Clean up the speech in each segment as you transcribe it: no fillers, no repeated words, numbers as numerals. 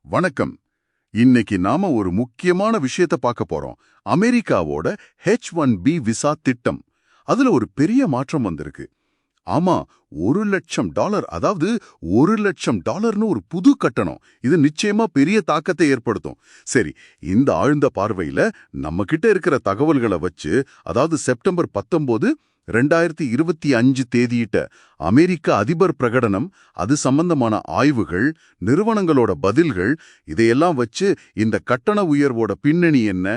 வணக்கம். இன்னைக்கு நாம ஒரு முக்கியமான விஷயத்த பார்க்க போறோம். அமெரிக்காவோட H1B விசா திட்டம். அதுல ஒரு பெரிய மாற்றம் வந்திருக்கு. ஆமா, $1,00,000, அதாவது $1,00,000ன்னு ஒரு புது கட்டணம். இது நிச்சயமா பெரிய தாக்கத்தை ஏற்படுத்தும். சரி, இந்த ஆழ்ந்த பார்வையில நம்ம கிட்ட இருக்கிற தகவல்களை வச்சு, அதாவது செப்டம்பர் 19, 2025 தேதியிட்ட அமெரிக்க அதிபர் பிரகடனம், அது சம்பந்தமான ஆய்வுகள், நிறுவனங்களோட பதில்கள், இதையெல்லாம் வச்சு இந்த கட்டண உயர்வோட பின்னணி என்ன,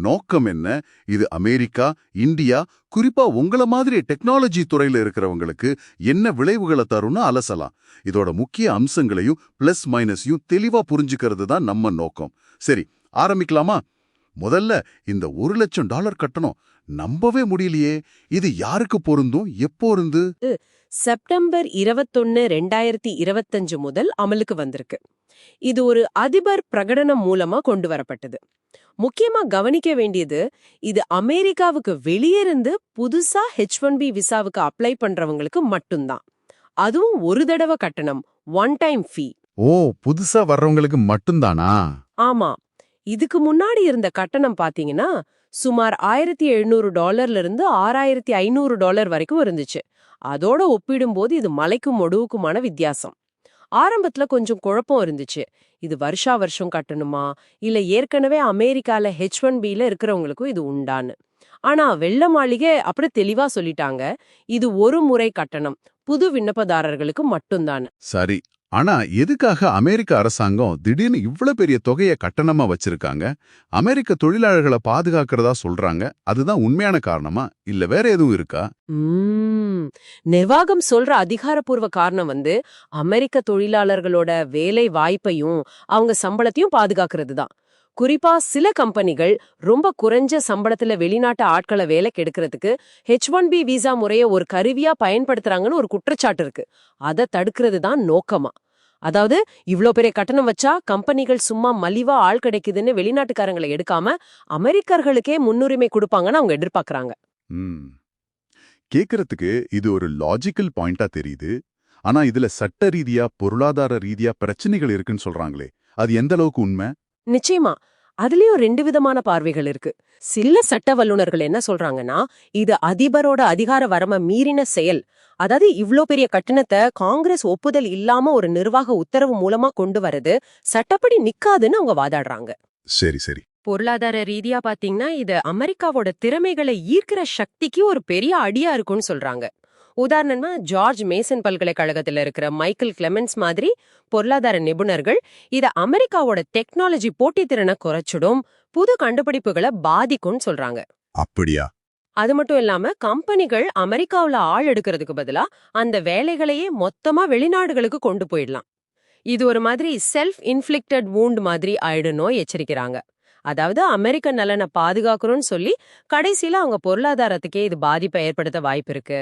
நோக்கம் என்ன, இது அமெரிக்கா, இந்தியா, குறிப்பா உங்கள மாதிரி டெக்னாலஜி துறையில இருக்கிறவங்களுக்கு என்ன விளைவுகளை தரும்னு அலசலாம். இதோட முக்கிய அம்சங்களையும் பிளஸ் மைனஸையும் தெளிவா புரிஞ்சுக்கிறது தான் நம்ம நோக்கம். சரி, ஆரம்பிக்கலாமா? முதல்ல இந்த $1,00,000 கட்டணம் நம்பவே முடியலையே. இது யாருக்கு பொருந்தும், எப்போ இருந்து? செப்டம்பர் 21, 2025 முதல் அமலுக்கு வந்திருக்கு. இது ஒரு அதிபர் பிரகடனம் மூலமா கொண்டு வரப்பட்டது. முக்கியமா கவனிக்க வேண்டியது, இது அமெரிக்காவுக்கு வெளியிருந்து புதுசா H1B விசாவுக்கு அப்ளை பண்றவங்களுக்கு மட்டும்தான். அதுவும் ஒரு தடவை கட்டணம், ஒன் டைம் ஃபீ. ஓ, புதுசா வர்றவங்களுக்கு மட்டும்தானா? ஆமா, இதுக்கு முன்னாடி இருந்த கட்டணம் பாத்தீங்கன்னா சுமார் $1,700 இருந்து $6,500 வரைக்கும் இருந்துச்சு. அதோட ஒப்பிடும்போது இது மலைக்கும் மொடுவுக்குமான வித்தியாசம். ஆரம்பத்துல கொஞ்சம் குழப்பம் இருந்துச்சு. இது வருஷா வருஷம் கட்டணுமா, இல்ல ஏற்கனவே அமெரிக்கால H1Bல இருக்கிறவங்களுக்கும் இது உண்டான்னு. ஆனா வெள்ள மாளிகை அப்படி தெளிவா சொல்லிட்டாங்க, இது ஒரு முறை கட்டணம், புது விண்ணப்பதாரர்களுக்கு மட்டும்தான். சரி, ஆனா எதுக்காக அமெரிக்க அரசாங்கம் திடீர்னு இவ்ளோ பெரிய தொகையை கட்டணமா வச்சிருக்காங்க? அமெரிக்க தொழிலாளர்களை பாதுகாக்கிறதா சொல்றாங்க. அதுதான் உண்மையான காரணமா, இல்ல வேற எதுவும் இருக்கா? நிர்வாகம் சொல்ற அதிகாரப்பூர்வ காரணம் அமெரிக்க தொழிலாளர்களோட வேலை வாய்ப்பையும் அவங்க சம்பளத்தையும் பாதுகாக்கிறது தான். குறிப்பா சில கம்பெனிகள் ரொம்ப குறைஞ்ச சம்பளத்துல வெளிநாட்டு ஆட்களை வேலைக்கு எடுக்கிறதுக்கு H1B விசா முறைய ஒரு கருவியா பயன்படுத்துறாங்கன்னு ஒரு குற்றச்சாட்டு இருக்கு. அதை தடுக்கிறது தான் நோக்கமா. அதாவது இவ்ளோ பெரிய கட்டணம் வச்சா கம்பெனிகள் சும்மா மலிவா ஆள் கிடைக்குதுன்னு வெளிநாட்டுக்காரங்களை எடுக்காம அமெரிக்கர்களுக்கே முன்னுரிமை கொடுப்பாங்கன்னு அவங்க எதிர்பார்க்கறாங்க. கேக்குறதுக்கு இது ஒரு லாஜிக்கல் பாயிண்டா தெரியுது. ஆனா இதுல சட்ட ரீதியா, பொருளாதார ரீதியா பிரச்சனைகள் இருக்குன்னு சொல்றாங்களே, அது எந்த அளவுக்கு உண்மை? நிச்சயமா, அதுலயும் ரெண்டு விதமான பார்வைகள் இருக்கு. சில சட்ட வல்லுநர்கள் என்ன சொல்றாங்கன்னா, இது அதிபரோட அதிகார வரம்ப மீறின செயல். அதாவது இவ்ளோ பெரிய கட்டணத்தை காங்கிரஸ் ஒப்புதல் இல்லாம ஒரு நிர்வாக உத்தரவு மூலமா கொண்டு வரது சட்டப்படி நிக்காதுன்னு அவங்க வாதாடுறாங்க. சரி சரி. பொருளாதார ரீதியா பாத்தீங்கன்னா இது அமெரிக்காவோட திறமைகளை ஈர்க்கிற சக்திக்கு ஒரு பெரிய அடியா இருக்கும்னு சொல்றாங்க. உதாரணமா ஜார்ஜ் மேசன் பல்கலைக்கழகத்துல இருக்கிற மைக்கேல் கிளெமென்ஸ் மாதிரி பொருளாதார நிபுணர்கள் இத அமெரிக்காவோட டெக்னாலஜி போட்டித்திறனை குறைச்சிடும், புது கண்டுபிடிப்புகளை பாதிக்கும்னு சொல்றாங்க. அப்படியா? அது மட்டும் இல்லாம கம்பெனிகள் அமெரிக்காவுல ஆள் எடுக்கிறதுக்கு பதிலா அந்த வேலைகளையே மொத்தமா வெளிநாடுகளுக்கு கொண்டு போயிடலாம். இது ஒரு மாதிரி செல்ஃப் இன்ஃபிளிக்டட் வூண்ட் மாதிரி ஆயிடணும் எச்சரிக்கிறாங்க. அதாவது அமெரிக்க நலனை பாதுகாக்கணும்னு சொல்லி கடைசியில அவங்க பொருளாதாரத்துக்கே இது பாதிப்பை ஏற்படுத்த வாய்ப்பு இருக்கு.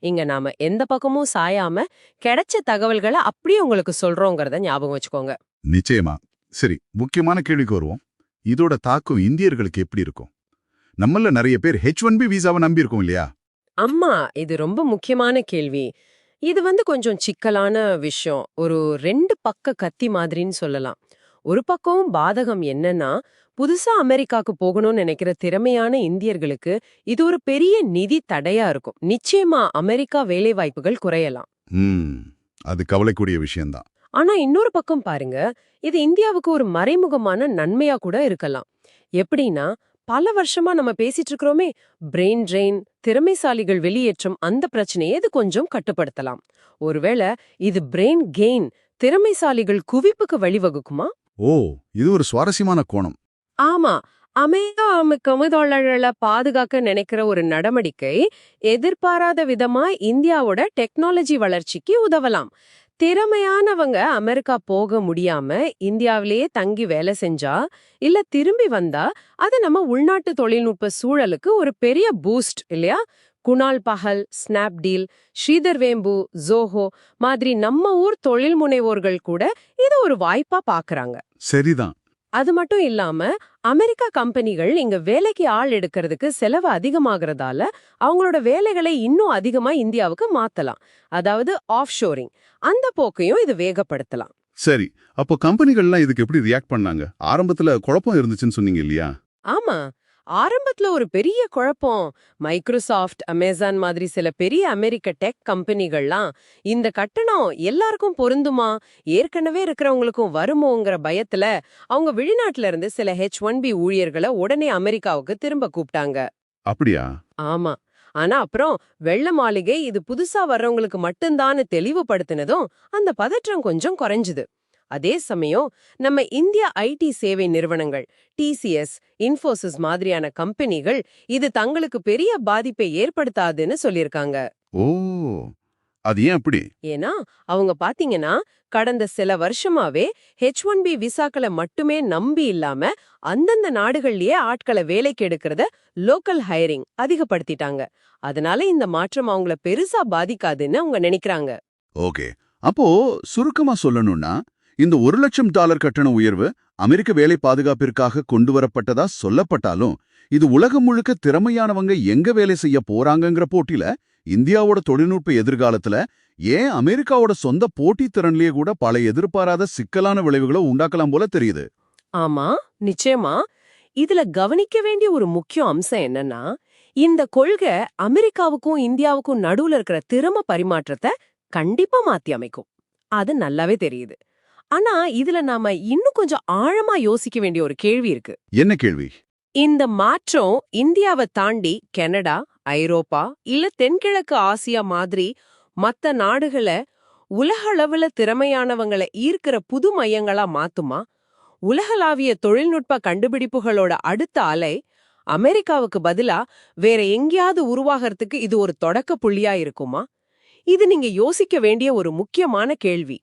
இங்க நாம எந்த பக்கமும் சாயாம கிடைச்ச தகவல்களை அப்படியே உங்களுக்கு சொல்றோங்கிறத ஞாபகம் வச்சுக்கோங்க. நிச்சயமா. சரி, முக்கியமான கேள்விக்கு வருவோம். இதோட தாக்கம் இந்தியர்களுக்கு எப்படி இருக்கும்? நம்மள நிறைய பேர் H1B விசாவை நம்பி இருக்கோம் இல்லையா? அம்மா, இது ரொம்ப முக்கியமான கேள்வி. இது கொஞ்சம் சிக்கலான விஷயம். ஒரு ரெண்டு பக்க கத்தி மாதிரின்னு சொல்லலாம். ஒரு பக்கம் பாதகம் என்னன்னா, புதுசா அமெரிக்காக்கு போகணும்னு நினைக்கிற திறமையான இந்தியர்களுக்கு இது ஒரு பெரிய நிதி தடையா இருக்கும். நிச்சயமா அமெரிக்கா வேலை வாய்ப்புகள் குறையலாம். அது கவலைக்கூடிய விஷயம்தான். ஆனா இன்னொரு பக்கம் பாருங்க, இது இந்தியாவுக்கு ஒரு மறைமுகமான நன்மையா கூட இருக்கலாம். எப்படின்னா, பல வருஷமா நம்ம பேசிட்டு இருக்கிறோமே, பிரெயின் ட்ரெயின், திறமைசாலிகள் வெளியேற்றம், அந்த பிரச்சனையை இது கொஞ்சம் கட்டுப்படுத்தலாம். ஒருவேளை இது பிரெயின் கெயின், திறமைசாலிகள் குவிப்புக்கு வழிவகுக்குமா? ஓ, இது ஒரு சுவாரஸ்யமான கோணம். ஆமா, அமெரிக்க பாதுகாக்க நினைக்கிற ஒரு நடவடிக்கை எதிர்பாராத விதமா இந்தியாவோட டெக்னாலஜி வளர்ச்சிக்கு உதவலாம். திறமையானவங்க அமெரிக்கா போக முடியாம இந்தியாவிலேயே தங்கி வேலை செஞ்சா, இல்ல திரும்பி வந்தா, அது நம்ம உள்நாட்டு தொழில்நுட்ப சூழலுக்கு ஒரு பெரிய பூஸ்ட் இல்லையா? குணால் பஹல், ஸ்னாப்டீல், ஸ்ரீதர் வேம்பு, ஜோஹோ மாதிரி நம்ம ஊர் தொழில் முனைவோர்கள் கூட இது ஒரு வாய்ப்பா பாக்குறாங்க. சரிதான். அது மட்டும் இல்லாம அமெரிக்கா கம்பெனிகள் இங்க வேலைக்கு ஆள் எடுக்கிறதுக்கு செலவு அதிகமாகறதால அவங்களோட வேலைகளை இன்னும் அதிகமா இந்தியாவுக்கு மாத்தலாம். அதாவது ஆஃப் ஷோரிங், அந்த போக்கையும் இது வேகப்படுத்தலாம். சரி, அப்போ கம்பெனிகள்லாம் இதுக்கு எப்படி ரியாக்ட் பண்ணாங்க? ஆரம்பத்துல குழப்பம் இருந்துச்சுன்னு சொன்னீங்க இல்லையா? ஆமா, ஆரம்பத்துல ஒரு பெரிய குழப்பம். மைக்ரோசாஃப்ட், அமேசான் மாதிரி சில பெரிய அமெரிக்க டெக் கம்பெனிகள்லாம் இந்த கட்டணம் எல்லாருக்கும் பொருந்துமா, ஏற்கனவே இருக்கிறவங்களுக்கும் வருமோங்கிற பயத்துல அவங்க வெளிநாட்டுல இருந்து சில H1B ஊழியர்களை உடனே அமெரிக்காவுக்கு திரும்ப கூப்பிட்டாங்க. அப்படியா? ஆமா. ஆனா அப்புறம் வெள்ளை மாளிகை இது புதுசா வர்றவங்களுக்கு மட்டும்தான்னு தெளிவுபடுத்தினதும் அந்த பதற்றம் கொஞ்சம் குறைஞ்சுது. அதே சமயம் நம்ம இந்திய ஐடி சேவை நிறுவனங்கள் TCS, இன்ஃபோசிஸ் மாதிரியான கம்பெனிகள் இது தங்களுக்கு பெரிய பாதிப்பை ஏற்படுத்தாதுன்னு சொல்லியிருக்காங்க. ஓ! அது ஏன் அப்படி? ஏன்னா அவங்க பாத்தீங்கன்னா கடந்த சில வருஷமாவே H1B விசாக்களை மட்டுமே நம்பி இல்லாம அந்தந்த நாடுகள்லயே ஆட்களை வேலைக்கு எடுக்கிறத லோக்கல் ஹையரிங் அதிகப்படுத்திட்டாங்க. அதனால இந்த மாற்றம் அவங்கள பெருசா பாதிக்காதுன்னு அவங்க நினைக்கிறாங்க. ஓகே. அப்போ சுருக்கமா சொல்லணும்னா, இந்த $1,00,000 கட்டண உயர்வு அமெரிக்க வேலை பாதுகாப்பிற்காக கொண்டு வரப்பட்டதா சொல்லப்பட்டாலும், இது உலகம் முழுக்க திறமையானவங்க எங்க வேலை செய்ய போறாங்கங்கிற போட்டியில இந்தியாவோட தொழில்நுட்ப எதிர்காலத்துல ஏன் அமெரிக்காவோட சொந்த போட்டித் திறன்லயே கூட பல எதிர்பாராத சிக்கலான விளைவுகளை உண்டாக்கலாம் போல தெரியுது. ஆமா, நிச்சயமா. இதுல கவனிக்க வேண்டிய ஒரு முக்கிய அம்சம் என்னன்னா, இந்த கொள்கை அமெரிக்காவுக்கும் இந்தியாவுக்கும் நடுவுல இருக்கிற திறமை பரிமாற்றத்தை கண்டிப்பா மாத்தி அமைக்கும். அது நல்லாவே தெரியுது. ஆனா இதுல நாம இன்னும் கொஞ்சம் ஆழமா யோசிக்க வேண்டிய ஒரு கேள்வி இருக்கு. என்ன கேள்வி? இந்த மாற்றம் இந்தியாவை தாண்டி கனடா, ஐரோப்பா இல்ல தென்கிழக்கு ஆசியா மாதிரி மத்த நாடுகளை உலக அளவுல திறமையானவங்களை ஈர்க்கிற புது மையங்களா மாத்துமா? உலகளாவிய தொழில்நுட்ப கண்டுபிடிப்புகளோட அடுத்த அலை அமெரிக்காவுக்கு பதிலா வேற எங்கேயாவது உருவாகிறதுக்கு இது ஒரு தொடக்க புள்ளியா இருக்குமா? இது நீங்க யோசிக்க வேண்டிய ஒரு முக்கியமான கேள்வி.